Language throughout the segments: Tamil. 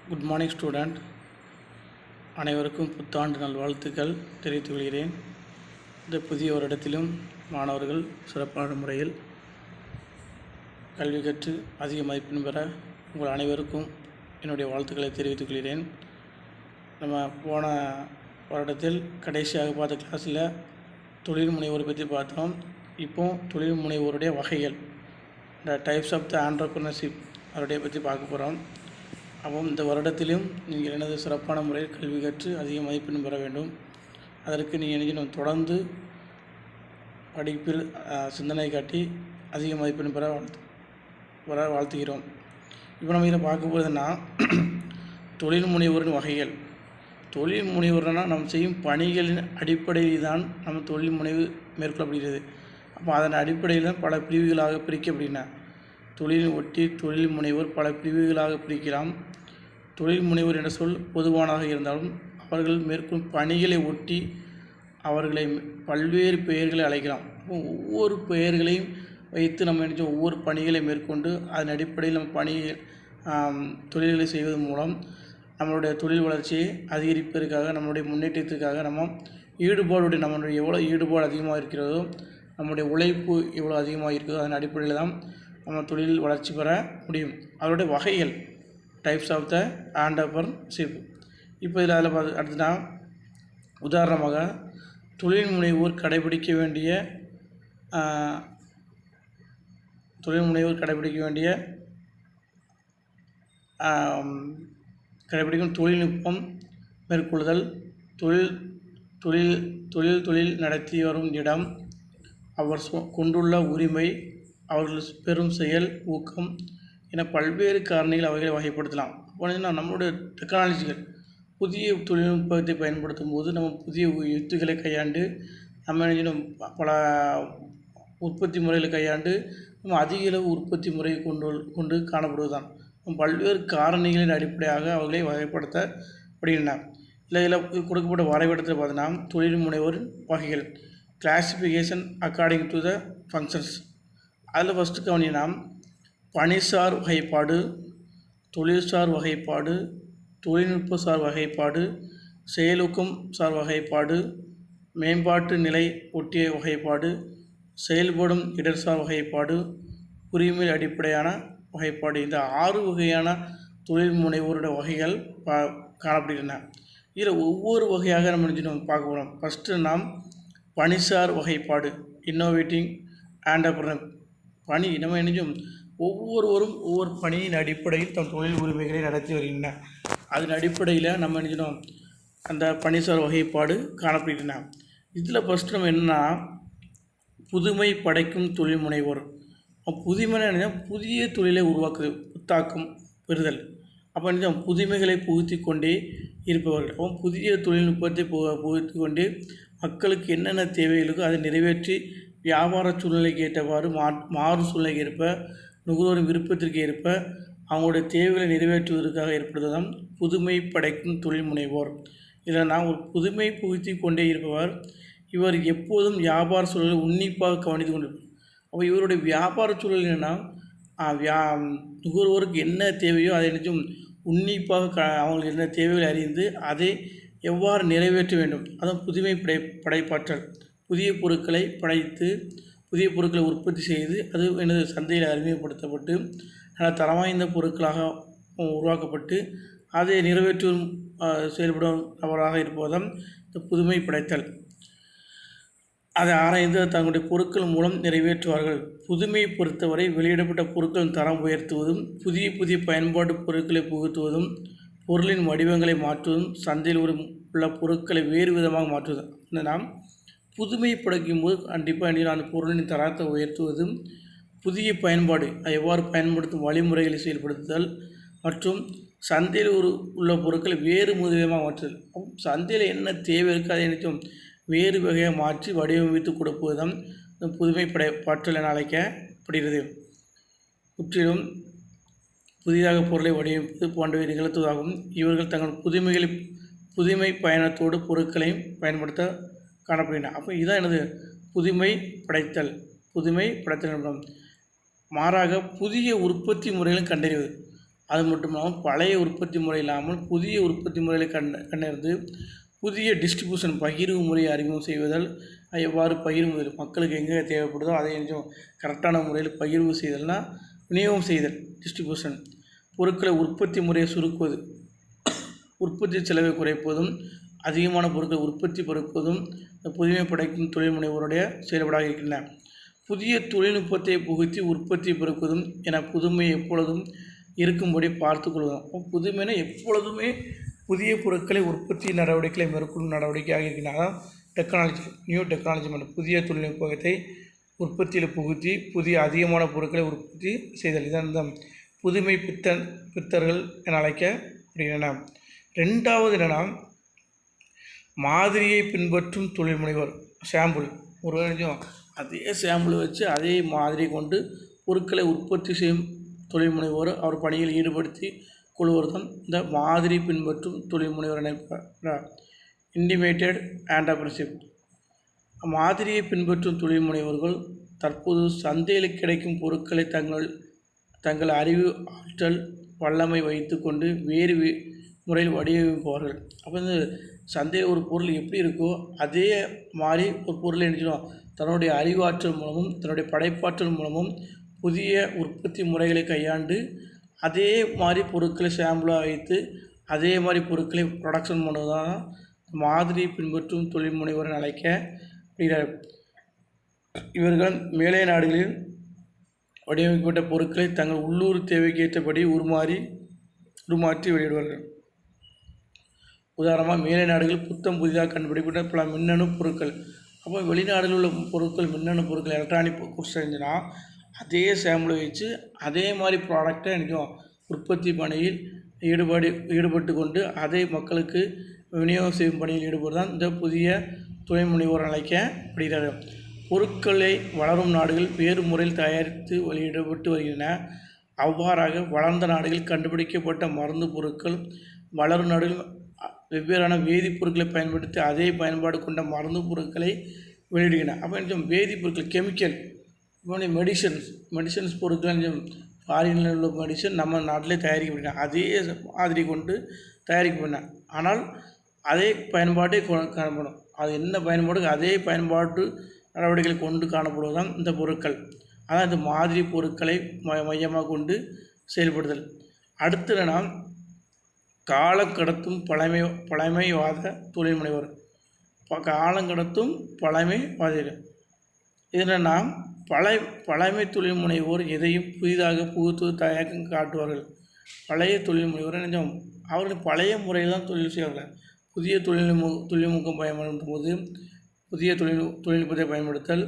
Good morning student. அனைவருக்கும் புத்தாண்டு நல்வாழ்த்துக்கள் தெரிவித்துக் கொள்கிறேன். இந்த புதிய வருடத்திலும் மாணவர்கள் சிறப்பான முறையில் கல்வி கற்று அதிக மதிப்பெண் பெற உங்கள் அனைவருக்கும் என்னுடைய வாழ்த்துக்களை தெரிவித்துக் கொள்கிறேன். நம்ம போன வருடத்தில் கடைசியாக பார்த்த கிளாஸில் தொழில் முனைவோரை பற்றி பார்த்தோம். இப்போ தொழில் முனைவோருடைய வகைகள், இந்த டைப்ஸ் ஆஃப் த ஆண்டர்பிரினர்ஷிப் அவருடைய பற்றி பார்க்க போகிறோம். அப்போ இந்த வருடத்திலும் நீங்கள் எனது சிறப்பான முறையில் கல்வி கற்று அதிக மதிப்பெண் பெற வேண்டும். அதற்கு நீங்கள் தொடர்ந்து படிப்பில் சிந்தனை காட்டி அதிக மதிப்பெண் பெற வாழ்த்துகிறோம். இப்போ நம்ம இதில் பார்க்க போகிறதுனா தொழில் முனைவோரின் வகைகள். தொழில் முனைவோர்னால் நம்ம செய்யும் பணிகளின் அடிப்படையில் தான் நம்ம தொழில் முனைவு மேற்கொள்ளப்படுகிறது. அப்போ அதன் அடிப்படையில் தான் பல பிரிவுகளாக பிரிக்கப்படுகின்றன. தொழில் ஒட்டி தொழில் முனைவோர் பல பிரிவுகளாக பிரிக்கலாம். தொழில் முனைவோர் என்ற சொல் பொதுவானதாக இருந்தாலும் அவர்கள் மேற்கொள்ளும் பணிகளை ஒட்டி அவர்களை பல்வேறு பெயர்களை அழைக்கலாம். ஒவ்வொரு பெயர்களையும் வைத்து நம்ம ஒவ்வொரு பணிகளை மேற்கொண்டு அதன் அடிப்படையில் நம்ம தொழில்களை செய்வதன் மூலம் நம்மளுடைய தொழில் வளர்ச்சியை அதிகரிப்பதற்காக, நம்மளுடைய முன்னேற்றத்திற்காக நம்மளுடைய எவ்வளோ ஈடுபாடு அதிகமாக இருக்கிறதோ, நம்முடைய உழைப்பு எவ்வளோ அதிகமாக இருக்கிறதோ அதன் அடிப்படையில் தான் நம்ம தொழில் வளர்ச்சி பெற முடியும். அதனுடைய வகைகள், டைப்ஸ் ஆஃப் த ஆண்டர்பிரினர்ஷிப். இப்போ இதில் அடுத்தனா உதாரணமாக தொழில் முனைவோர் கடைபிடிக்க கடைபிடிக்கும் தொழில்நுட்பம் மேற்கொள்ளுதல், தொழில் நடத்தி வரும் இடம், அவர் கொண்டுள்ள உரிமை, அவர்கள் பெரும் செயல் ஊக்கம் என பல்வேறு காரணிகள் அவைகளை வகைப்படுத்தலாம். அப்போ நம்மளுடைய டெக்னாலஜிகள், புதிய தொழில்நுட்பத்தை பயன்படுத்தும் போது நம்ம புதிய யுக்திகளை கையாண்டு நம்ம பல உற்பத்தி முறைகளை கையாண்டு நம்ம அதிக அளவு உற்பத்தி முறையை கொண்டு காணப்படுவதுதான். பல்வேறு காரணிகளின் அடிப்படையாக அவர்களை வகைப்படுத்தப்படுகின்றன. இதில் கொடுக்கப்பட்ட வரைபடத்தில் பார்த்தீங்கன்னா தொழில் முனைவோர் வகைகள், classification according to the functions. அதில் ஃபஸ்ட்டு கவனினா பணிசார் வகைப்பாடு, தொழில்சார் வகைப்பாடு, தொழில்நுட்ப சார் வகைப்பாடு, செயலூக்கம் சார் வகைப்பாடு, மேம்பாட்டு நிலை ஒட்டிய வகைப்பாடு, செயல்படும் இடர்சார் வகைப்பாடு, உரிமை அடிப்படையான வகைப்பாடு. இந்த 6 வகையான தொழில் முனைவோருடைய வகைகள் காணப்படுகின்றன. இதில் ஒவ்வொரு வகையாக நம்ம பார்க்க போகிறோம். ஃபஸ்ட்டு நாம் பணிசார் வகைப்பாடு, இன்னோவேட்டிங் ஆண்டர்பிரினர். பணி நம்ம ஒவ்வொருவரும் ஒவ்வொரு பணியின் அடிப்படையில் தம் தொழில் உரிமைகளை நடத்தி வருகின்றன. அதன் அடிப்படையில் நம்ம அந்த பணிசார் வகைப்பாடு காணப்படுகின்றன. இதில் ஃபஸ்ட்டு நம்ம என்னென்னா புதுமை படைக்கும் தொழில் முனைவோர். புதுமையான புதிய தொழிலை உருவாக்குது, புத்தாக்கம் பெறுதல். அப்போ புதுமைகளை புகுத்தி கொண்டே இருப்பவர்கள். அப்போ புதிய தொழில்நுட்பத்தை புகுத்தி கொண்டு மக்களுக்கு என்னென்ன தேவைகளுக்கோ அதை நிறைவேற்றி வியாபார சூழ்நிலைக்கு ஏற்றவாறு மாறும் சூழ்நிலைக்கு ஏற்ப, நுகர்வோரின் விருப்பத்திற்கு ஏற்ப அவங்களுடைய தேவைகளை நிறைவேற்றுவதற்காக ஏற்படுவதுதான் புதுமை படைக்கும் தொழில் முனைவோர். இதில் ஒரு புதுமை புகுத்தி கொண்டே இருப்பவர். இவர் எப்போதும் வியாபார சூழலை உன்னிப்பாக கவனித்து கொண்டிருப்பார். அப்போ இவருடைய வியாபார சூழல் என்னென்னா நுகர்வோருக்கு என்ன தேவையோ அதை உன்னிப்பாக அவங்களுக்கு என்ன தேவைகளை அறிந்து அதை எவ்வாறு நிறைவேற்ற வேண்டும், அதான் புதுமை படைப்பாற்றல். புதிய பொருட்களை படைத்து புதிய பொருட்களை உற்பத்தி செய்து அது சந்தையில் அறிமுகப்படுத்தப்பட்டு நல்ல தரவாய்ந்த பொருட்களாக உருவாக்கப்பட்டு அதை நிறைவேற்றும் செயல்படும் நபராக இருப்பதுதான் இந்த புதுமை படைத்தல். அதை ஆராய்ந்து தங்களுடைய பொருட்கள் மூலம் நிறைவேற்றுவார்கள். புதுமையை பொறுத்தவரை வெளியிடப்பட்ட பொருட்களின் தரம் உயர்த்துவதும், புதிய பயன்பாட்டு பொருட்களை புகுத்துவதும், பொருளின் வடிவங்களை மாற்றுவதும், சந்தையில் உள்ள பொருட்களை வேறு விதமாக மாற்றுவதும். நாம் புதுமை படைக்கும் போது கண்டிப்பாக அந்த பொருளின் தரத்தை உயர்த்துவதும், புதிய பயன்பாடு அதை எவ்வாறு பயன்படுத்தும் வழிமுறைகளை செயல்படுத்துதல் மற்றும் சந்தையில் உள்ள பொருட்களை வேறு விதமாக மாற்றுதல். சந்தையில் என்ன தேவை இருக்குது அதை வேறு வகையாக மாற்றி வடிவமைத்து கொடுப்பது தான் புதுமை படைப்பாற்றல் என அழைக்கப்படுகிறது. முற்றிலும் புதிதாக பொருளை வடிவமைப்பது போன்றவை நிகழ்த்துவதாகவும் இவர்கள் தங்கள் புதுமை பயணத்தோடு பொருட்களையும் பயன்படுத்த காணப்படுகின்றன. அப்போ இதுதான் புதுமை படைத்தல் என்பதும். மாறாக புதிய உற்பத்தி முறைகளும் கண்டறிவது. அது மட்டும் இல்லாமல் பழைய உற்பத்தி முறை இல்லாமல் புதிய உற்பத்தி முறைகளை கண்டறிந்து புதிய டிஸ்ட்ரிபியூஷன் பகிர்வு முறையை அறிமுகம் செய்வதால் எவ்வாறு பகிர்வு மக்களுக்கு எங்கே தேவைப்படுதோ அதை கொஞ்சம் கரெக்டான முறையில் பகிர்வு செய்தல்னால் விநியோகம் செய்தல் டிஸ்ட்ரிபியூஷன். பொருட்களை உற்பத்தி முறையை சுருக்குவது, உற்பத்தி செலவை குறைப்பதும் அதிகமான பொருட்களை உற்பத்தி பெருக்குவதும் புதுமை படைக்கும் தொழில் முனைவோருடைய செயல்பாடாக இருக்கின்றன. புதிய தொழில்நுட்பத்தை புகுத்தி உற்பத்தி பெருக்குவதும் என புதுமை எப்பொழுதும் இருக்கும்படி பார்த்து கொள்வதும். புதுமைனா எப்பொழுதுமே புதிய பொருட்களை உற்பத்தி நடவடிக்கைகளை மேற்கொள்ளும் நடவடிக்கையாக இருக்கின்றன. டெக்னாலஜி, நியூ டெக்னாலஜி மற்றும் புதிய தொழில்நுட்பத்தை உற்பத்தியில் புகுத்தி புதிய அதிகமான பொருட்களை உற்பத்தி செய்தல். இதான் இந்த புதுமை பித்தர்கள் என அழைக்கப்படுகின்றன. ரெண்டாவது என்னென்னா மாதிரியை பின்பற்றும் தொழில் முனைவர். சாம்பிள் ஒரு கொஞ்சம் அதே சாம்பிள் வச்சு அதே மாதிரி கொண்டு பொருட்களை உற்பத்தி செய்யும் தொழில் முனைவோர் அவர் பணியில் ஈடுபடுத்தி கொள்வது தான் இந்த மாதிரி பின்பற்றும் தொழில் முனைவர் என இன்டிமேட்டட் ஆண்டர்பிரினர்ஷிப். மாதிரியை பின்பற்றும் தொழில் முனைவர்கள் தற்போது சந்தையில் கிடைக்கும் பொருட்களை தங்கள் அறிவு, ஆற்றல், வல்லமை வைத்து கொண்டு வேறு முறையில் வடிவமைப்பார்கள். அப்போ வந்து சந்தையில் ஒரு பொருள் எப்படி இருக்கோ அதே மாதிரி ஒரு பொருளை நினைச்சிடும் தன்னுடைய அறிவாற்றல் மூலமும் தன்னுடைய படைப்பாற்றல் மூலமும் புதிய உற்பத்தி முறைகளை கையாண்டு அதே மாதிரி பொருட்களை சாம்பிளாக வைத்து அதே மாதிரி பொருட்களை ப்ரொடக்ஷன் பண்ணுவதுதான் மாதிரி பின்பற்றும் தொழில் முனைவர் அழைக்கப்படுகிறார். இவர்கள் மேலை நாடுகளில் வடிவமைக்கப்பட்ட பொருட்களை தங்கள் உள்ளூர் தேவைக்கு ஏற்றபடி உருமாற்றி வெளியிடுவார்கள். உதாரணமாக மேலை நாடுகள் புத்தம் புதிதாக கண்டுபிடிக்கப்பட்ட பல மின்னணு பொருட்கள். அப்போ வெளிநாடுகளில் உள்ள பொருட்கள் மின்னணு பொருட்கள் எலக்ட்ரானிக் பொருட்கள் செஞ்சுன்னா அதே சாம்பிளை வச்சு அதே மாதிரி ப்ராடக்டை நினைக்கும் உற்பத்தி பணியில் ஈடுபட்டு கொண்டு அதை மக்களுக்கு விநியோகம் செய்யும் பணியில் ஈடுபடுதான் இந்த புதிய தொழில் முனைவோர் அழைக்கப்படுகிறார்கள். பொருட்களை வளரும் நாடுகள் வேறு முறையில் தயாரித்து வெளியிடப்பட்டு வருகின்றன. அவ்வாறாக வளர்ந்த நாடுகளில் கண்டுபிடிக்கப்பட்ட மருந்து பொருட்கள் வளரும் நாடுகள் வெவ்வேறான வேதிப்பொருட்களை பயன்படுத்தி அதே பயன்பாடு கொண்ட மருந்து பொருட்களை வெளியிடுகின்றன. அப்போ கொஞ்சம் வேதிப்பொருட்கள், கெமிக்கல், இப்போ மெடிசன்ஸ் பொருட்கள் ஃபாரினில் உள்ள மெடிசன் நம்ம நாட்டிலே தயாரிக்கப்படுகின்றன. அதே மாதிரி கொண்டு தயாரிக்கப்படும். ஆனால் அதே பயன்பாட்டை காணப்படும். அது என்ன பயன்பாடு அதே பயன்பாட்டு நடவடிக்கைகளை கொண்டு காணப்படுவதுதான் இந்த பொருட்கள். அதான் இந்த மாதிரி பொருட்களை மையமாக கொண்டு செயல்படுதல். அடுத்து என்னன்னா காலம் கடத்தும் பழமைவாத தொழில் முனைவர். காலம் கடத்தும் பழமைவாதிகள் இது என்னென்னா பழமை தொழில் முனைவோர் எதையும் புதிதாக புகுத்துவது தயக்கம் காட்டுவார்கள். பழைய தொழில் முனைவோர் கொஞ்சம் அவர்கள் பழைய முறையில் தான் தொழில் செய்வார்கள். புதிய தொழில்நுட்பம் பயன்படுத்தும் போது புதிய தொழில்நுட்பத்தை பயன்படுத்தல்,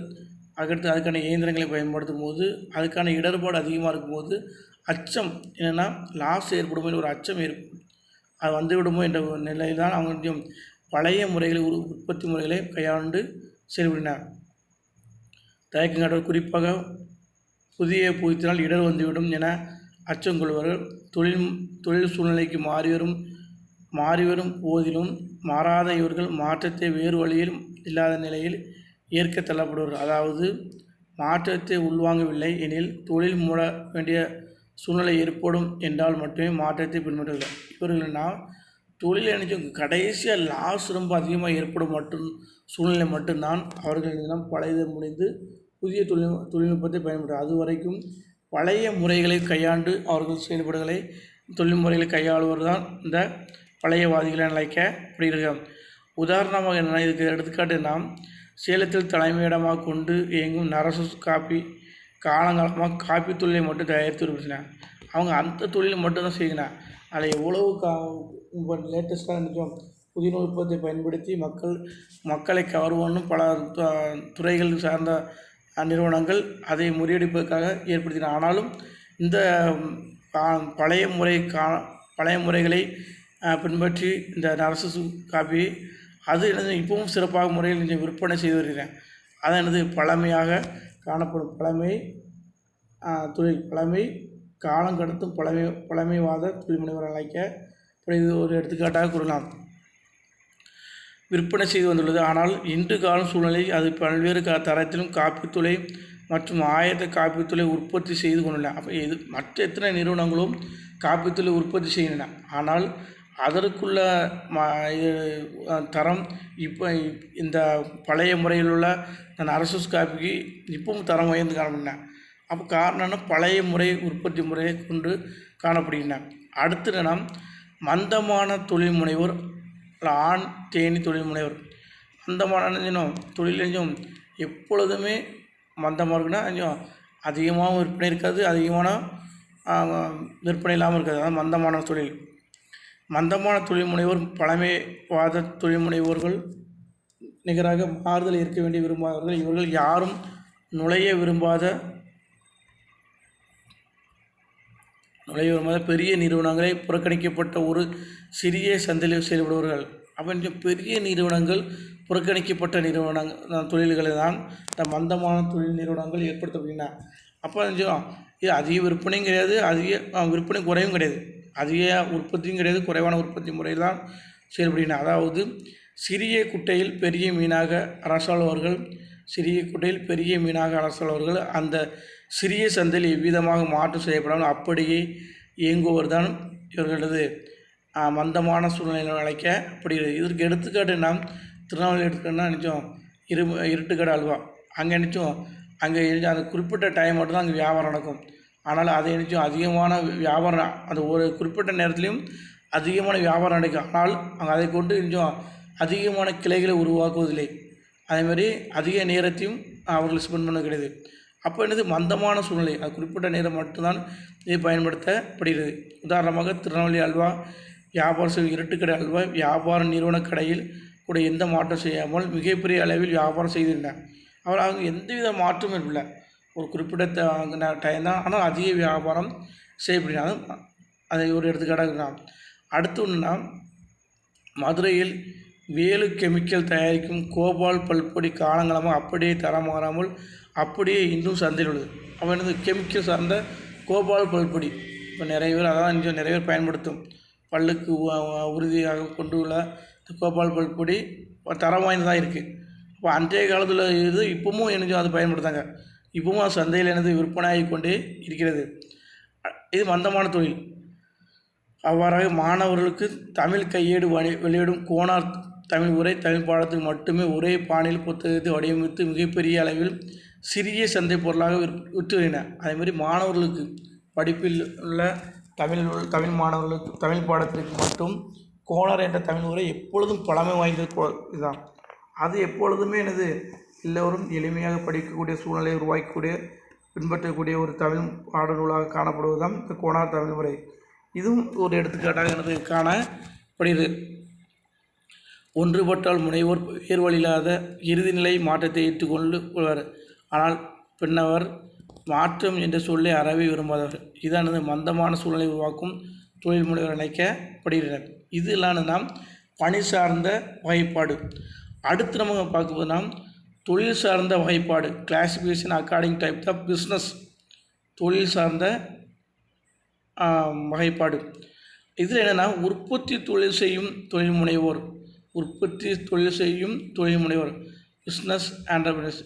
அடுத்து அதுக்கான இயந்திரங்களை பயன்படுத்தும் போது அதுக்கான இடர்பாடு அதிகமாக இருக்கும்போது அச்சம் என்னென்னா லாஸ் ஏற்படும் ஒரு அச்சம் ஏற்படும். அது வந்துவிடுமோ என்ற நிலையில் தான் அவங்க கொஞ்சம் பழைய முறைகளை உற்பத்தி முறைகளை கையாண்டு செயல்படினார். தயக்கம் காட்டுவது குறிப்பாக புதிய புகுத்தினால் இடர் வந்துவிடும் என அச்சம் கொள்வார்கள். தொழில் சூழ்நிலைக்கு மாறிவரும் போதிலும் மாறாத இவர்கள் மாற்றத்தை வேறு வழியில் இல்லாத நிலையில் ஏற்க தள்ளப்படுவார்கள். அதாவது மாற்றத்தை உள்வாங்கவில்லை எனில் தொழில் மூட வேண்டிய சூழ்நிலை ஏற்படும் என்றால் மட்டுமே மாற்றத்தை பின்பற்றுகிறார். இவர்கள்னா தொழில் நினைச்சும் கடைசியாக லாஸ் ரொம்ப அதிகமாக ஏற்படும் சூழ்நிலை மட்டும்தான் அவர்கள் இதெல்லாம் பழையதை முடிந்து புதிய தொழில்நுட்பத்தை பயன்படுத்தும். அது வரைக்கும் பழைய முறைகளை கையாண்டு அவர்கள் செயல்படுகளை தொழில்முறைகளை கையாளுவர் தான் இந்த பழையவாதிகளை அழைக்கப்படுகிறார்கள். உதாரணமாக என்னென்னா இதுக்கு எடுத்துக்காட்டு நாம் சேலத்தில் தலைமையிடமாக கொண்டு இயங்கும் நரசு காப்பி காலங்காலமாக காப்பி தொழிலை மட்டும் தயாரித்து வருகிறாங்க. அவங்க அந்த தொழிலை மட்டும்தான் செய்கிறாங்க. அதில் எவ்வளவு லேட்டஸ்ட்டாக நினைச்சோம் புதிய நுட்பத்தை பயன்படுத்தி மக்களை கவர்வனும் பல துறைகள் சார்ந்த நிறுவனங்கள் அதை முறியடிப்பதற்காக ஏற்படுத்தின. ஆனாலும் இந்த பழைய முறைகளை பின்பற்றி இந்த நரசு காப்பி அது என்னது இப்பவும் சிறப்பாக முறையில் கொஞ்சம் விற்பனை செய்து வருகிறேன். அது என்னது பழமையாக காணப்படும் பழமை காலம் கடத்தும் பழமைவாத தொழில் முனைவர் அழைக்கப்படுகிறது. ஒரு எடுத்துக்காட்டாக கூறலாம். விற்பனை செய்து வந்துள்ளது. ஆனால் இன்று காலம் சூழ்நிலை அது பல்வேறு தரத்திலும் காப்பித்துளை மற்றும் ஆயத்த காப்பித்துளை உற்பத்தி செய்து கொண்டுள்ளன. அப்போ மற்ற எத்தனை நிறுவனங்களும் காப்பீத்தில் உற்பத்தி செய்கின்றன. ஆனால் அதற்குள்ள தரம் இப்போ இந்த பழைய முறையில் உள்ள அரசு காப்பிக்கு இப்பவும் தரம் உயர்ந்து காணப்படுகின்றன. அப்போ காரணம்னா பழைய முறை உற்பத்தி முறையை கொண்டு காணப்படுகின்றன. அடுத்து நாம் மந்தமான தொழில் முனைவோர், ஆண் தேனி தொழில் முனைவோர். மந்தமான தொழிலும் எப்பொழுதுமே மந்தமாக இருக்குன்னா கொஞ்சம் அதிகமாகவும் விற்பனை இருக்காது, அதிகமான விற்பனை இல்லாமல் இருக்காது. அதாவது மந்தமான தொழில். மந்தமான தொழில் முனைவோர் பழமைவாத தொழில் முனைவோர்கள் நிகராக மாறுதல் இருக்க வேண்டிய விரும்பாதவர்கள். இவர்கள் யாரும் நுழைய விரும்பாத பெரிய நிறுவனங்களை புறக்கணிக்கப்பட்ட ஒரு சிறிய சந்தையில் செயல்படுவார்கள். அப்போ பெரிய நிறுவனங்கள் புறக்கணிக்கப்பட்ட தொழில்களை தான் இந்த மந்தமான தொழில் நிறுவனங்கள் ஏற்படுத்தப்படுகின்றன. அப்போ இது அதிக விற்பனையும் கிடையாது, அதிக விற்பனை குறைவும் கிடையாது, அதிக உற்பத்தியும் கிடையாது, குறைவான உற்பத்தி முறையில் தான் செயல்படுகின்றன. அதாவது சிறிய குட்டையில் பெரிய மீனாக அரசாழ்வார்கள், சிறிய குட்டையில் பெரிய மீனாக அரசாழ்வார்கள். அந்த சிறிய சந்தையில் எவ்விதமாக மாற்றம் செய்யப்படாமல் அப்படியே இயங்குவர் தான் இவர்களது மந்தமான சூழ்நிலை அழைக்கப்படுகிறது. இதற்கு எடுத்துக்காட்டு நாம் திருநெல்வேலி எடுத்துக்கிட்டோம்னா இருட்டுக்கடை அல்வா. அங்கே அந்த குறிப்பிட்ட டைம் மட்டும்தான் அங்கே வியாபாரம் நடக்கும். ஆனால் அதை அதிகமான வியாபாரம், அந்த ஒரு குறிப்பிட்ட நேரத்துலையும் அதிகமான வியாபாரம் நடக்கும். ஆனால் அங்கே அதை கொண்டு அதிகமான கிளைகளை உருவாக்குவதில்லை. அதேமாதிரி அதிக நேரத்தையும் அவர்கள் ஸ்பெண்ட் பண்ண கிடையாது. அப்போ மந்தமான சூழ்நிலை, அது குறிப்பிட்ட நேரம் மட்டும்தான் இது பயன்படுத்தப்படுகிறது. உதாரணமாக திருநெல்வேலி அல்வா வியாபாரம் செய்யும் இருட்டுக்கடை அல்வா வியாபார நிறுவன கடையில் கூட எந்த மாற்றம் செய்யாமல் மிகப்பெரிய அளவில் வியாபாரம் செய்திருந்தார். அவங்க எந்தவித மாற்றமும் இல்லை, ஒரு குறிப்பிட்ட டைம் தான், ஆனால் அதிக வியாபாரம் செய்யப்படுகிறது. அதை ஒரு எடுத்துக்காட்டாக. அடுத்து ஒன்றுனா மதுரையில் வேலு கெமிக்கல் தயாரிக்கும் கோபால் பல்பொடி காலங்காலமாக அப்படியே தரம் மாறாமல் அப்படியே இன்னும் சந்தையில் உள்ளது. அப்போ கெமிக்கல் சார்ந்த கோபால் பல்பொடி இப்போ நிறைய பேர் அதான் நிறைய பேர் பயன்படுத்தும். பல்லுக்கு உறுதியாக கொண்டு உள்ள கோபால் பல்பொடி தரம் வாய்ந்ததாக இருக்குது. இப்போ அன்றைய காலத்தில் இது இப்பவும் அது பயன்படுத்தாங்க. இப்பவும் அது சந்தையில் விற்பனையாகி கொண்டே இருக்கிறது. இது மந்தமான தொழில். அவ்வாறாக மாணவர்களுக்கு தமிழ் கையேடு வெளியிடும் கோனார் தமிழ் உரை தமிழ் பாடத்துக்கு மட்டுமே ஒரே பாணியில் புத்தகத்தை வடிவமைத்து மிகப்பெரிய அளவில் சிறிய சந்தை பொருளாக விற்று வருகின்றன. அதேமாதிரி மாணவர்களுக்கு படிப்பில் உள்ள தமிழ் மாணவர்களுக்கு தமிழ் பாடத்திற்கு மட்டும் கோனார் என்ற தமிழ் உரை எப்பொழுதும் பழமை வாய்ந்தது இதுதான். அது எப்பொழுதுமே எல்லோரும் எளிமையாக படிக்கக்கூடிய சூழ்நிலையை உருவாக்கக்கூடிய பின்பற்றக்கூடிய ஒரு தமிழ் பாடநூலாக காணப்படுவது தான் இந்த கோனார் தமிழ் உரை. இதுவும் ஒரு எடுத்துக்காட்டாக காணப்படுகிறது. ஒன்றுபட்டால் முனைவோர் வேர்வழியில்லாத இறுதிநிலை மாற்றத்தை ஏற்றுக்கொண்டு கொள்வார். ஆனால் பின்னவர் மாற்றம் என்ற சொல்லை அறவே விரும்பாதவர். இதானது மந்தமான சூழ்நிலை உருவாக்கும் தொழில் முனைவர் அழைக்கப்படுகிறது. இது இல்லாத நாம் பணி சார்ந்த வகைப்பாடு. அடுத்து நம்ம பார்க்கும்போது நாம் தொழில் சார்ந்த வகைப்பாடு, classification according type of business. தொழில் சார்ந்த வகைப்பாடு. இதில் என்னென்னா உற்பத்தி தொழில் செய்யும் தொழில் முனைவோர், பிஸ்னஸ் ஆண்டர்பிரினர்ஸ்.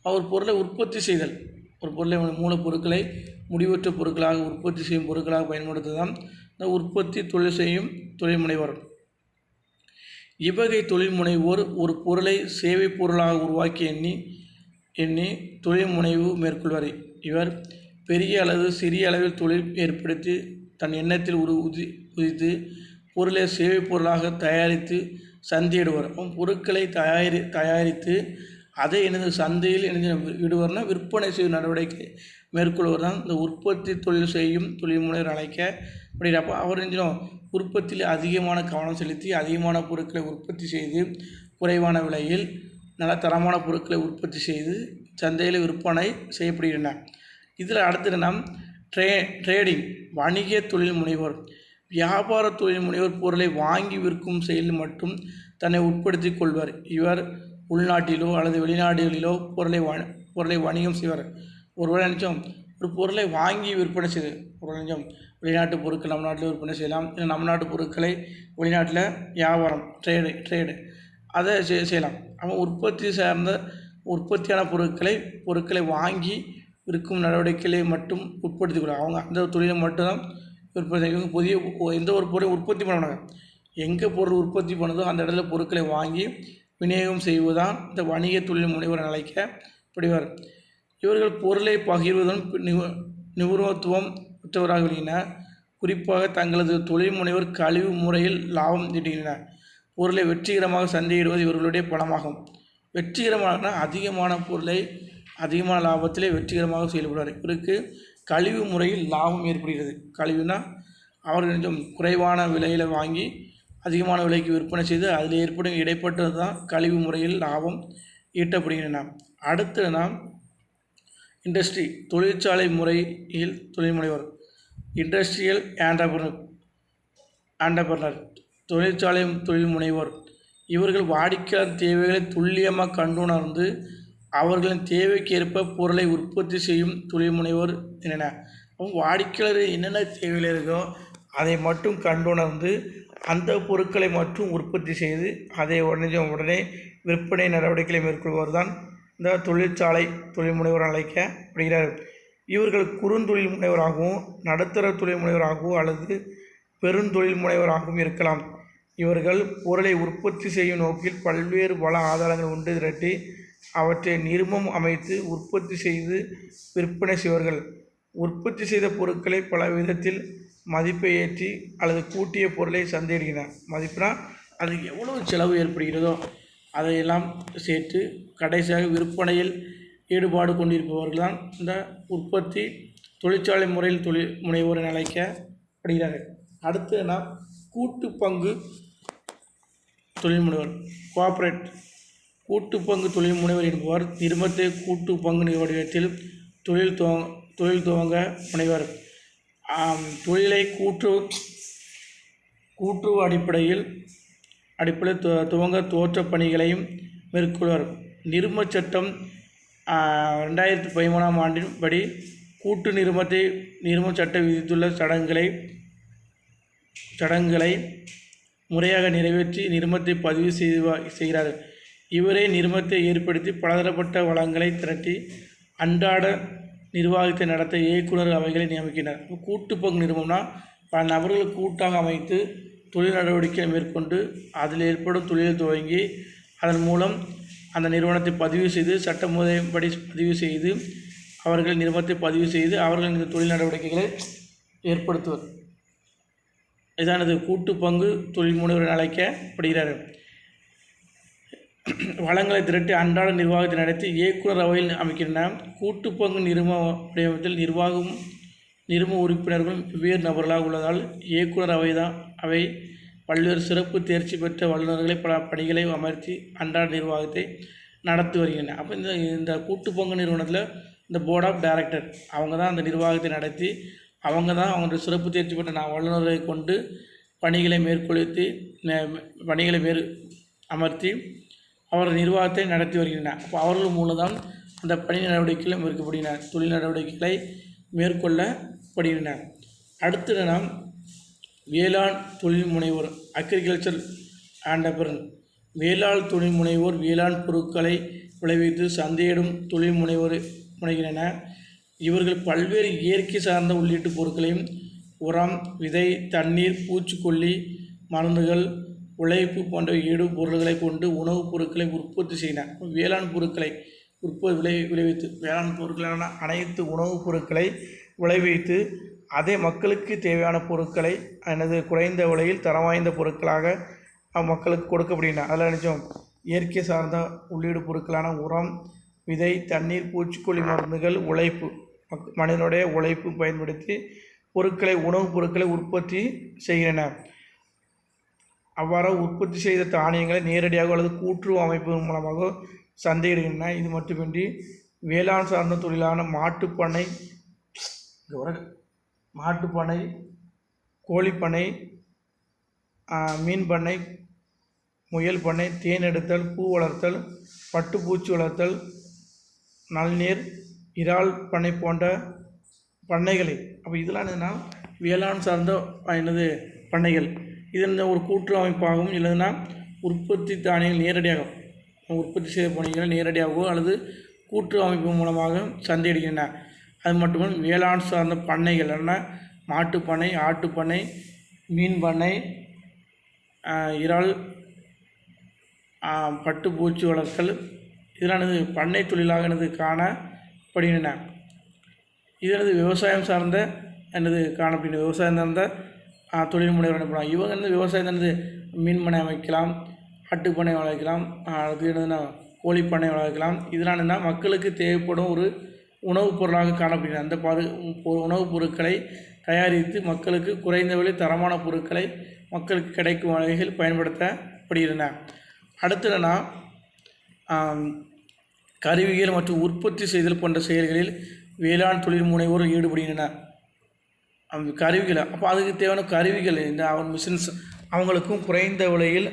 அவர் பொருளை உற்பத்தி செய்தல், ஒரு பொருளை மூலப்பொருட்களை முடிவற்ற பொருட்களாக உற்பத்தி செய்யும் பொருட்களாக பயன்படுத்துதான் இந்த உற்பத்தி தொழில் செய்யும் தொழில் முனைவோர். இவ்வகை தொழில் முனைவோர் ஒரு பொருளை சேவை பொருளாக உருவாக்கி எண்ணி தொழில் முனைவு மேற்கொள்வார். இவர் பெரிய அளவு சிறிய அளவில் தொழில் ஏற்படுத்தி தன் எண்ணத்தில் உதித்து பொருளை சேவை பொருளாக தயாரித்து சந்தையிடுவார். பொருட்களை தயாரித்து அதை சந்தையில் விடுவார்னா விற்பனை செய்யும் நடவடிக்கை மேற்கொள்வர் தான் இந்த உற்பத்தி தொழில் செய்யும் தொழில் முனைவர் அழைக்கப்படுகிறப்ப அவர் உற்பத்தியில் அதிகமான கவனம் செலுத்தி அதிகமான பொருட்களை உற்பத்தி செய்து குறைவான விலையில் நல்ல தரமான பொருட்களை உற்பத்தி செய்து சந்தையில் விற்பனை செய்யப்படுகின்றன. இதில் அடுத்து நாம் ட்ரேடிங் வணிக தொழில் முனைவோர். வியாபார தொழில் முனைவோர் பொருளை வாங்கி விற்கும் செயலில் மட்டும் தன்னை உட்படுத்தி கொள்வார். இவர் உள்நாட்டிலோ அல்லது வெளிநாடுகளிலோ பொருளை வணிகம் செய்வார். ஒருவேளை ஒரு பொருளை வாங்கி விற்பனை செய்து ஒரு வெளிநாட்டு பொருட்கள் நம்ம நாட்டில் விற்பனை செய்யலாம், இல்லை நம்ம நாட்டு பொருட்களை வெளிநாட்டில் வியாபாரம் ட்ரேடு அதை செய்யலாம். அவன் உற்பத்தி சார்ந்த உற்பத்தியான பொருட்களை வாங்கி விற்கும் நடவடிக்கைகளை மட்டும் உட்படுத்தி கொள்வார். அவங்க அந்த தொழிலை மட்டும்தான் விற்பனை. இவங்க புதிய எந்த ஒரு பொருளை உற்பத்தி பண்ண எங்கே பொருள் உற்பத்தி பண்ணுதோ அந்த இடத்துல பொருட்களை வாங்கி விநியோகம் செய்வதுதான் இந்த வணிக தொழில் முனைவர் அழைக்கப்படுவார். இவர்கள் பொருளை பகிர்வதும் நிபுணத்துவம் பெற்றவராக விளங்கினர். குறிப்பாக தங்களது தொழில் முனைவர் கழிவு முறையில் லாபம் ஈட்டுகின்றனர். பொருளை வெற்றிகரமாக சந்தையிடுவது இவர்களுடைய பணமாகும். வெற்றிகரமான அதிகமான பொருளை அதிகமான லாபத்திலே வெற்றிகரமாக செயல்படுவார். இவருக்கு கழிவு முறையில் லாபம் ஏற்படுகிறது. கழிவுனா அவர்கள் கொஞ்சம் குறைவான விலையில் வாங்கி அதிகமான விலைக்கு விற்பனை செய்து அதில் ஏற்படும் இடைப்பட்டது தான் கழிவு முறையில் லாபம் ஈட்டப்படுகின்றன. அடுத்து நாம் இண்டஸ்ட்ரி தொழிற்சாலை முறையில் தொழில் முனைவர். இண்டஸ்ட்ரியல் ஆண்டர்பிரனர் தொழிற்சாலை தொழில் முனைவோர். இவர்கள் வாடிக்கையாளர் தேவைகளை துல்லியமாக கண்டுணர்ந்து அவர்களின் தேவைக்கு ஏற்ப பொருளை உற்பத்தி செய்யும் தொழில் முனைவோர் என்னென்ன. வாடிக்கையாளர் என்னென்ன தேவைகள் இருக்கோ அதை மட்டும் கண்டுணர்ந்து அந்த பொருட்களை மட்டும் உற்பத்தி செய்து அதை உடனே விற்பனை நடவடிக்கைகளை மேற்கொள்வோர் தான் இந்த தொழிற்சாலை தொழில் முனைவர் அழைக்கப்படுகிறார். இவர்கள் குறுந்தொழில் முனைவராகவும் நடுத்தர தொழில் முனைவராகவும் அல்லது பெருந்தொழில் முனைவராகவும் இருக்கலாம். இவர்கள் பொருளை உற்பத்தி செய்யும் நோக்கில் பல்வேறு வள ஆதாரங்கள் ஒன்று திரட்டி அவற்றை நிர்மம் அமைத்து உற்பத்தி செய்து விற்பனை செய்வார்கள். உற்பத்தி செய்த பொருட்களை பல விதத்தில் மதிப்பை ஏற்றி அல்லது கூட்டிய பொருளை சந்தையிடுகிறார். மதிப்புனா அது எவ்வளவு செலவு ஏற்படுகிறதோ அதையெல்லாம் சேர்த்து கடைசியாக விற்பனையில் ஈடுபாடு கொண்டிருப்பவர்கள் தான் இந்த உற்பத்தி தொழிற்சாலை முறையில் தொழில் முனைவோர் என அழைக்கப்படுகிறார்கள். அடுத்து நாம் கூட்டு பங்கு தொழில் முனைவர் கோஆப்ரேட். கூட்டு பங்கு தொழில் முனைவர் என்பவர் நிறுவனத்தை கூட்டு பங்கு வடிவத்தில் தொழில் துவங்க முனைவர். தொழிலை கூற்று அடிப்படையில் துவங்க தோற்ற பணிகளையும் மேற்கொள்வார். நிறும சட்டம் 2013ஆம் ஆண்டின் படி கூட்டு நிறும சட்டம் விதித்துள்ள சடங்குகளை முறையாக நிறைவேற்றி நிறுமத்தை பதிவு செய்கிறார். இவரே நிறுமத்தை ஏற்படுத்தி பலதரப்பட்ட வளங்களை திரட்டி அன்றாட நிர்வாகத்தை நடத்த இயக்குனர் அவைகளை நியமிக்கின்றனர். கூட்டு பங்கு நிறுவனம்னா பல நபர்கள் கூட்டாக அமைத்து தொழில் நடவடிக்கைகளை மேற்கொண்டு அதில் ஏற்படும் தொழில் துவங்கி அதன் மூலம் அந்த நிறுவனத்தை பதிவு செய்து சட்ட முறைப்படி பதிவு செய்து அவர்கள் நிறுவனத்தை பதிவு செய்து அவர்கள் இந்த தொழில் நடவடிக்கைகளை ஏற்படுத்துவர். இதானது கூட்டு பங்கு தொழில் முனைவர் அழைக்கப்படுகிறார்கள். வளங்களை திரட்டி அன்றாட நிர்வாகத்தை நடத்தி இயக்குனர் அவையில் அமைக்கின்றன. கூட்டு பங்கு நிறுவ வடிவமைப்பில் நிறுவ உறுப்பினர்களும் வெவ்வேறு நபர்களாக உள்ளதால் இயக்குனர் அவை பல்வேறு சிறப்பு தேர்ச்சி பெற்ற வல்லுநர்களை பல பணிகளை அமர்த்தி அன்றாட நிர்வாகத்தை நடத்தி வருகின்றன. அப்போ இந்த கூட்டு பங்கு நிறுவனத்தில் இந்த போர்ட் ஆஃப் டைரக்டர் அவங்க தான் அந்த நிர்வாகத்தை நடத்தி அவங்க தான் அவங்களுடைய சிறப்பு தேர்ச்சி பெற்ற வல்லுநர்களை கொண்டு பணிகளை அமர்த்தி அவர்கள் நிர்வாகத்தை நடத்தி வருகின்றனர். அப்போ அவர்கள் மூலம் தான் அந்த பணி நடவடிக்கைகளும் மேற்கொள்ளப்படுகின்றன, தொழில் நடவடிக்கைகளை மேற்கொள்ளப்படுகின்றன. அடுத்து நாம் வேளாண் தொழில் முனைவோர் அக்ரிகல்ச்சர் ஆண்டர்பிரனர். வேளாண் தொழில் முனைவோர் வேளாண் பொருட்களை விளைவித்து சந்தையிடும் தொழில் முனைகின்றனர். இவர்கள் பல்வேறு இயற்கை சார்ந்த உள்ளீட்டு பொருட்களையும் உரம், விதை, தண்ணீர், பூச்சிக்கொல்லி மருந்துகள், உழைப்பு போன்ற பொருட்களை கொண்டு உணவுப் பொருட்களை உற்பத்தி செய்யினர். வேளாண் பொருட்களை விளைவித்து வேளாண் பொருட்களான அனைத்து உணவுப் பொருட்களை விளைவித்து அதே மக்களுக்கு தேவையான பொருட்களை குறைந்த விலையில் தரம் வாய்ந்த பொருட்களாக மக்களுக்கு கொடுக்கப்படுகின்றன. அதில் நினைச்சோம் இயற்கை சார்ந்த உள்ளீடு பொருட்களான உரம், விதை, தண்ணீர், பூச்சிக்கொல்லி மருந்துகள், உழைப்பு மனிதனுடைய உழைப்பு பயன்படுத்தி உணவுப் பொருட்களை உற்பத்தி செய்கின்றன. அவ்வாறு உற்பத்தி செய்த தானியங்களை நேரடியாக அல்லது கூட்டுறவு அமைப்பு மூலமாக சந்தையிடுகின்றன. இது மட்டுமின்றி வேளாண் சார்ந்த தொழிலான மாட்டுப்பண்ணை, கோழிப்பண்ணை, மீன் பண்ணை, முயல் பண்ணை, தேன் எடுத்தல், பூ வளர்த்தல், பட்டுப்பூச்சி வளர்த்தல், நல்நீர், இறால் பண்ணை போன்ற பண்ணைகளை. அப்போ இதெல்லாம் என்னென்னா வேளாண் சார்ந்த பண்ணைகள். இது ஒரு கூட்டுறவு அமைப்பாகவும் இல்லைன்னா உற்பத்தி தானியங்கள் நேரடியாக உற்பத்தி செய்த பணிகளை நேரடியாகவோ அல்லது கூட்டுறவு அமைப்பு மூலமாக சந்தையிடுகின்றன. அது மட்டுமல்ல வேளாண் சார்ந்த பண்ணைகள் மாட்டுப்பண்ணை, ஆட்டுப்பண்ணை, மீன் பண்ணை, இறால், பட்டுப்பூச்சி வளர்த்தல் இதெல்லாம் பண்ணை தொழிலாக காணப்படுகின்றன. இது விவசாயம் சார்ந்த காணப்படுகின்ற விவசாயம் சார்ந்த தொழில் முனைவர் எனப்படும். இவங்க விவசாயம் மீன் பண்ணை அமைக்கலாம், ஆட்டுப்பண்ணை வளர்க்கலாம், அது கோழிப்பண்ணை வளர்க்கலாம். இதெல்லாம் மக்களுக்கு தேவைப்படும் ஒரு உணவுப் பொருளாக காணப்படுகிறது. அந்த உணவுப் பொருட்களை தயாரித்து மக்களுக்கு குறைந்த விலை தரமான பொருட்களை மக்களுக்கு கிடைக்கும் வகையில் பயன்படுத்தப்படுகின்றன. அடுத்ததுனா கருவிகள் மற்றும் உற்பத்தி செய்தல் போன்ற செயல்களில் வேளாண் தொழில் முனைவோர் ஈடுபடுகின்றனர். கருவிகளை அப்போ அதுக்கு தேவையான கருவிகள் இந்த மிஷின்ஸ் அவங்களுக்கும் குறைந்த விலையில்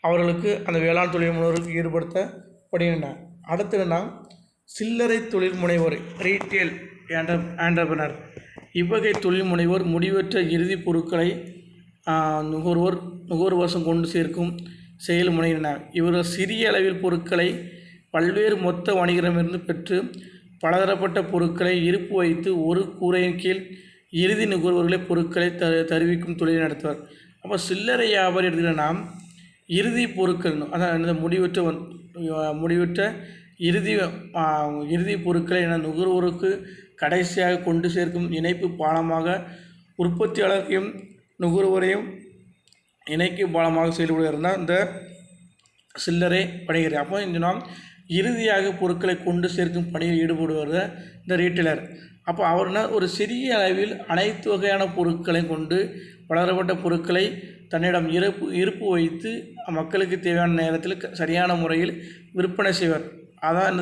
அவர்களுக்கு அந்த வேளாண் தொழில் முனைவோருக்கு ஈடுபடுத்தப்படுகின்றன. அடுத்ததுனா சில்லறை தொழில் முனைவோர் ரீட்டெயில் என்டர்பிரனர். இவ்வகை தொழில் முனைவோர் முடிவற்ற இறுதிப் பொருட்களை நுகர்வோர் கொண்டு சேர்க்கும் செயல் முனைகின்றனர். இவர்கள் சிறிய அளவில் பொருட்களை பல்வேறு மொத்த வணிகரிடமிருந்து பெற்று பலதரப்பட்ட பொருட்களை இருப்பு வைத்து ஒரு கூரையின் கீழ் இறுதி நுகர்வோர்களை பொருட்களை தருவிக்கும் தொழிலை நடத்துவார். அப்போ சில்லறை வியாபாரி எடுத்துக்கிட்டோன்னா இறுதி பொருட்கள் அதான் முடிவற்ற இறுதி பொருட்களை நுகர்வோருக்கு கடைசியாக கொண்டு சேர்க்கும் இணைப்பு பாலமாக உற்பத்தியாளரையும் நுகர்வோரையும் இணைக்கும் பாலமாக செயல்படுகிறார் இந்த சில்லறை வணிகர். அப்போ நாம் இறுதியாக பொருட்களை கொண்டு சேர்க்கும் பணியில் ஈடுபடுவது இந்த ரீட்டெயிலர். அப்போ அவர்னா ஒரு சிறிய அளவில் அனைத்து வகையான பொருட்களை கொண்டு பலதரப்பட்ட பொருட்களை தன்னிடம் இருப்பு வைத்து மக்களுக்கு தேவையான நேரத்தில் சரியான முறையில் விற்பனை செய்வார். அதான்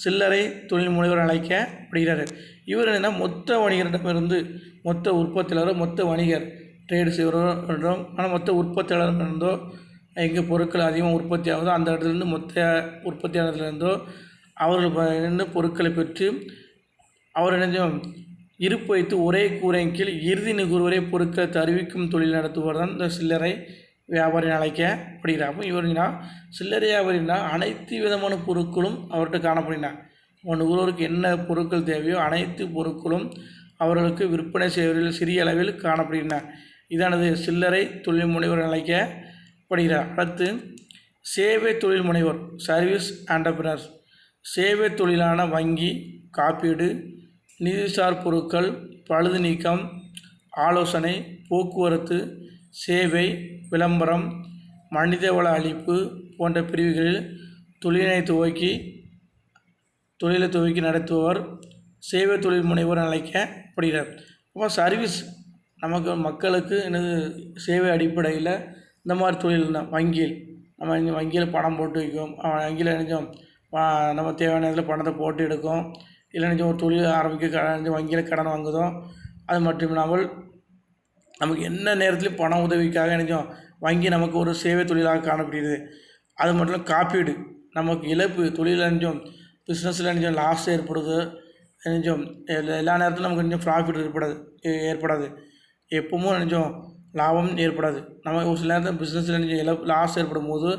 சில்லறை தொழில் முனைவர் அழைக்கப்படுகிறார். இவர் மொத்த வணிகரிடமிருந்து மொத்த உற்பத்தியாளரோ மொத்த வணிகர் ட்ரேடு செய்வரோ ஆனால் மொத்த உற்பத்தியாளர்களிருந்தோ எங்கே பொருட்கள் அதிகமாக உற்பத்தி ஆகுதோ அந்த இடத்துலேருந்து மொத்த உற்பத்தியாளர்லேருந்தோ அவர்கள் பொருட்களை பெற்று அவர் இருப்பு வைத்து ஒரே கூரையின் கீழ் இறுதி நுகர்வோரை பொருட்களை தருவிக்கும் தொழில் நடத்துவர் தான் இந்த சில்லறை வியாபாரி அழைக்கப்படுகிறார். அப்போ இவர் சில்லறை வியாபாரினா அனைத்து விதமான பொருட்களும் அவர்கிட்ட காணப்படுகிறார். நுகர்வோருக்கு என்ன பொருட்கள் தேவையோ அனைத்து பொருட்களும் அவர்களுக்கு விற்பனை செய்வதில் சிறிய அளவில் காணப்படுகின்றன. இதானது சில்லறை தொழில் முனைவர் அழைக்கப்படுகிறார். அடுத்து சேவை தொழில் முனைவர் சர்வீஸ் என்டர்பிரனர்ஸ். சேவை தொழிலான வங்கி, காப்பீடு, நிதிசார் பொருட்கள், பழுது நீக்கம், ஆலோசனை, போக்குவரத்து, சேவை, விளம்பரம், மனிதவள அளிப்பு போன்ற பிரிவுகளில் தொழிலை துவக்கி நடத்துபவர் சேவை தொழில் முனைவர் அழைக்கப்படுகிறார். அப்போ சர்வீஸ் மக்களுக்கு சேவை அடிப்படையில் இந்த மாதிரி தொழில் தான். வங்கியில் பணம் போட்டு வைக்கும், வங்கியில் நம்ம தேவையான இதில் பணத்தை போட்டு எடுக்கும், இல்லை ஒரு தொழில் ஆரம்பிக்க வங்கியில் கடன் வாங்குதோ. அது மட்டும் இல்லாமல் நமக்கு என்ன நேரத்துலையும் பண உதவிக்காக வங்கி நமக்கு ஒரு சேவை தொழிலாக காணப்படுகிறது. அது மட்டும் இல்லை காப்பீடு, நமக்கு இழப்பு தொழிலில் பிஸ்னஸில் லாஸ் ஏற்படுது, எல்லா நேரத்திலும் நமக்கு ப்ராஃபிட் ஏற்படாது, எப்பவும் லாபம் ஏற்படாது. நம்ம ஒரு சில நேரத்தில் பிஸ்னஸில் லாஸ் ஏற்படும் போது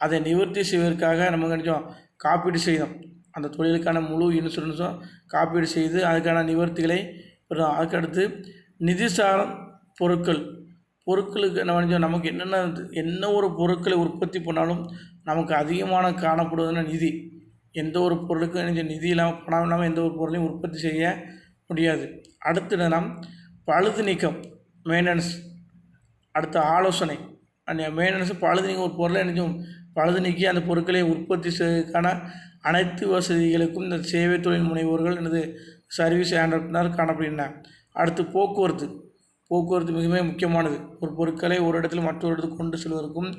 அதை நிவர்த்தி செய்வதற்காக நமக்கு காப்பீடு செய்யணும். அந்த தொழிலுக்கான முழு இன்சூரன்ஸும் காப்பீடு செய்து அதுக்கான நிவர்த்திகளை பெறும். அதுக்கடுத்து நிதிசார பொருட்களுக்கு நமக்கு என்ன ஒரு பொருட்களை உற்பத்தி பண்ணாலும் நமக்கு அதிகமான காணப்படுவதுன்னா நிதி. எந்த ஒரு பொருளுக்கும் நிதி இல்லாமல் பணம் இல்லாமல் எந்த ஒரு பொருளையும் உற்பத்தி செய்ய முடியாது. அடுத்து பழுது நீக்கம் மெயின்டெனன்ஸ். அடுத்த ஆலோசனை மெயின்டெனன்ஸ். பழுது நீக்கம் ஒரு பொருளை பழுது நீக்கி அந்த பொருட்களை உற்பத்தி செய்வதற்கான அனைத்து வசதிகளுக்கும் இந்த சேவை தொழில் முனைவோர்கள் சர்வீஸ் என்டர்பிரனர் காணப்படுகின்றன. அடுத்து போக்குவரத்து மிக முக்கியமானது. ஒரு பொருட்களை ஒரு இடத்துல மற்றொரு இடத்துக்கு கொண்டு செல்வதற்கும்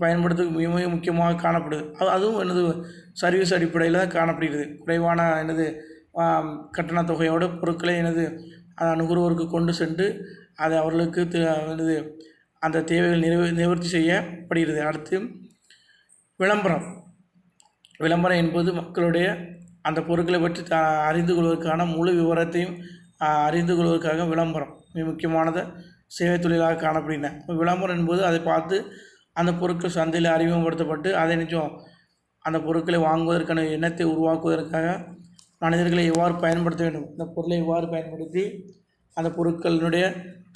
பயன்படுத்துவதற்கு மிக முக்கியமாக காணப்படுது. அதுவும் சர்வீஸ் அடிப்படையில் தான் காணப்படுகிறது. குறைவான கட்டண தொகையோடு பொருட்களை நுகர்வோருக்கு கொண்டு சென்று அதை அவர்களுக்கு அந்த தேவைகள் நிவர்த்தி செய்யப்படுகிறது. அடுத்து விளம்பரம் என்பது மக்களுடைய அந்த பொருட்களை பற்றி அறிந்து கொள்வதற்கான முழு விவரத்தையும் அறிந்து கொள்வதற்காக விளம்பரம் மிக முக்கியமானது சேவை தொழிலாக காணப்படுகின்றன. விளம்பரம் என்பது அதை பார்த்து அந்த பொருட்கள் சந்தையில் அறிமுகப்படுத்தப்பட்டு அதை அந்த பொருட்களை வாங்குவதற்கான எண்ணத்தை உருவாக்குவதற்காக மனிதர்களை எவ்வாறு பயன்படுத்த வேண்டும், இந்த பொருளை எவ்வாறு பயன்படுத்தி அந்த பொருட்களினுடைய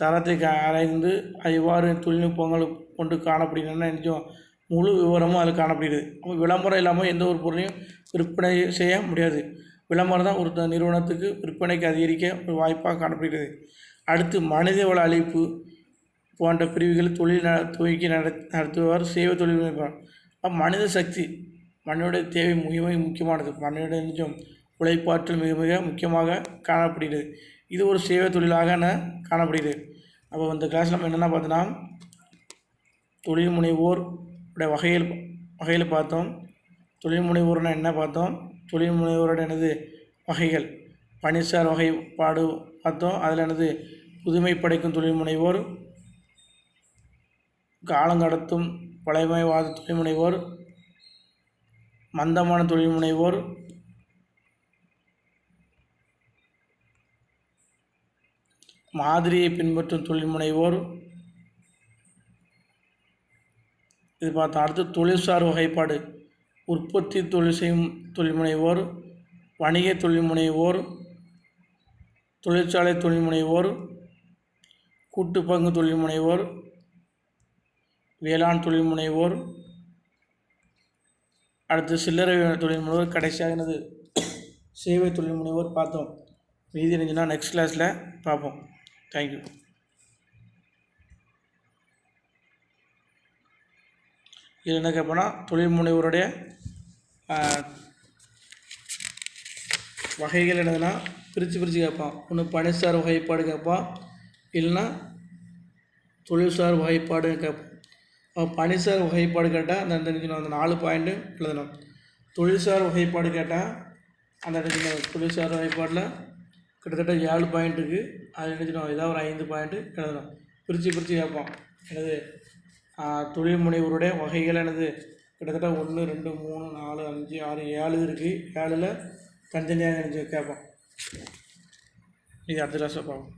தரத்தை ஆராய்ந்து எவ்வாறு தொழில்நுட்பங்கள் கொண்டு காணப்படுகின்றன நினைச்சோம் முழு விவரமும் அதில் காணப்படுகிறது. அப்போ விளம்பரம் இல்லாமல் எந்த ஒரு பொருளையும் விற்பனை செய்ய முடியாது. விளம்பரம் தான் ஒரு நிறுவனத்துக்கு விற்பனைக்கு அதிகரிக்க ஒரு வாய்ப்பாக காணப்படுகிறது. அடுத்து மனிதவள அழிப்பு போன்ற பிரிவுகள் தொழில் துவக்கி நடத்துவார் சேவை தொழில் நினைப்பார். மனித சக்தி மனிதனுடைய தேவை மிக முக்கியமானது. மனிதனுடைய நிஜம் உழைப்பாற்றல் மிக மிக முக்கியமாக காணப்படுகிறது. இது ஒரு சேவை தொழிலாக காணப்படுகிறது. அப்போ இந்த கிளாஸ் நம்ம என்னென்ன பார்த்தோன்னா தொழில் முனைவோர் வகையில் பார்த்தோம். தொழில் முனைவோர்னா என்ன பார்த்தோம், தொழில் முனைவோரோட என்னது வகைகள், பணிசார் வகைப்பாடு பார்த்தோம். அதில் என்னது புதுமை படைக்கும் தொழில் முனைவோர், காலங்கடத்தும் பழைமைவாத தொழில் முனைவோர், மந்தமான தொழில் முனைவோர், மாதிரியை பின்பற்றும் தொழில் முனைவோர், இது பார்த்தோம். அடுத்து தொழில்சார் வகைப்பாடு, உற்பத்தி தொழில் செய்யும் தொழில் முனைவோர், வணிக தொழில் முனைவோர், தொழிற்சாலை தொழில் முனைவோர், கூட்டுப்பங்கு தொழில் முனைவோர், வேளாண் தொழில் முனைவோர், அடுத்து சில்லறை தொழில் முனைவோர், கடைசியாக என்னது சேவை தொழில் முனைவோர் பார்த்தோம். மீதி இருந்துச்சுன்னா நெக்ஸ்ட் கிளாஸில் பார்ப்போம். தேங்க்யூ. இது என்ன கேட்போன்னா தொழில் முனைவோருடைய வகைகள் என்னதுன்னா பிரித்து கேட்பான். ஒன்று பணிசார் வகைப்பாடு கேட்பான், இல்லைன்னா தொழில்சார் வகைப்பாடுன்னு கேட்பான். பணிசார் வகைப்பாடு கேட்டால் அந்த அந்த 4 பாயிண்ட்டு எழுதணும். தொழில்சார் வகைப்பாடு கேட்டால் அந்த தொழில்சார் வகைப்பாடில் கிட்டத்தட்ட 7 பாயிண்ட் இருக்குது. அது நினைச்சிடும் ஏதாவது ஒரு 5 பாயிண்ட்டு எழுதணும். பிரித்து கேட்பான். எனது தொழில் முனைவோருடைய வகைகள் என்னது கிட்டத்தட்ட 1 2 3 4 5 6 7 இருக்குது. 7ல் தனித்தனியாக கேட்பான். இது அடுத்த கிளாஸில் பார்ப்போம்.